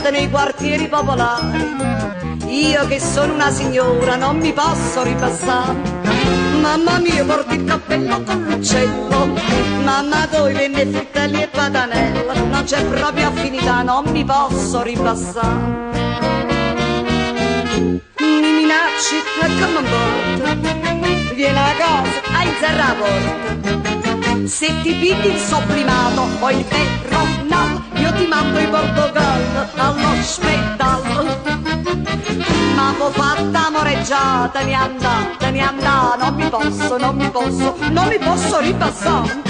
strade nei quartieri popolari. Io che sono una signora non mi posso ripassare. Mamma mia, porti il cappello con l'uccello. Mamma, dove venne fritelli e patanella. Non c'è proprio affinità, non mi posso ripassare. Mi minacci e che non porto. Vieni a casa, a inzerra la porta. Se ti pigli il soblimato o il ferro, io ti mando in Portogallo all'ospedale. Ma ho fatta moreggiata, te ne andà, non mi posso ripassare.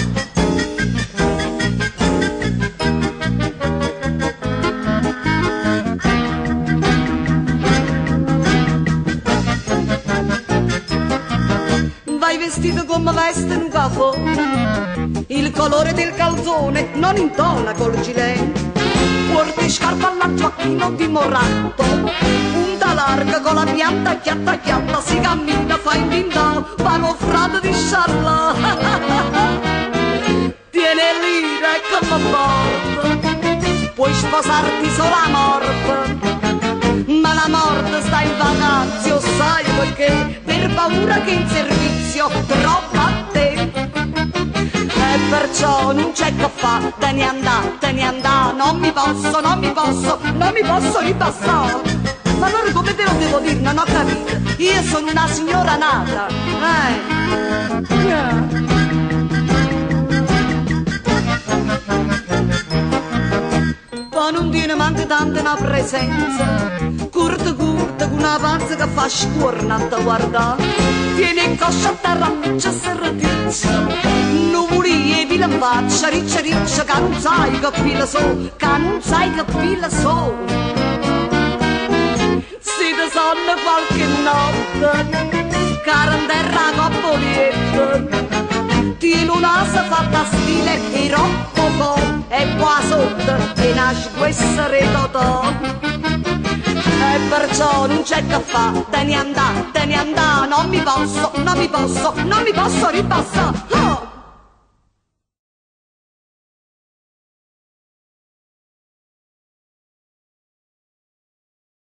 Vai vestito come veste un caffò, il colore del calzone non intona col gilet. Porti scarpa alla giacchino di moratto, punta larga con la pianta chiatta chiatta, si cammina, fa in vinta, pago frado di scialla. Tiene l'ira e come morte, puoi sposarti solo a morte, ma la morte sta in vacanza, sai perché? Per paura che in servizio troppo a te. E perciò non c'è che fa, te ne andà, non mi posso ripassare. Ma allora come te lo devo dire, non ho capito. Io sono una signora nata, Poi non tiene manca tanta una presenza, curta curta, con una panza che fa scuorna a guardare. Tiene in coscia a terra, miccia serraticcia, nuvoli e vila in faccia, riccia riccia, che non sai che fila so, Si te sonno qualche notte, cara in terra coppolietta, tiene un naso fatta stile e roccocò, e qua sotto e nasce questa retotò. E perciò non c'è che fa, te ne andà, non mi posso ripassare. Oh!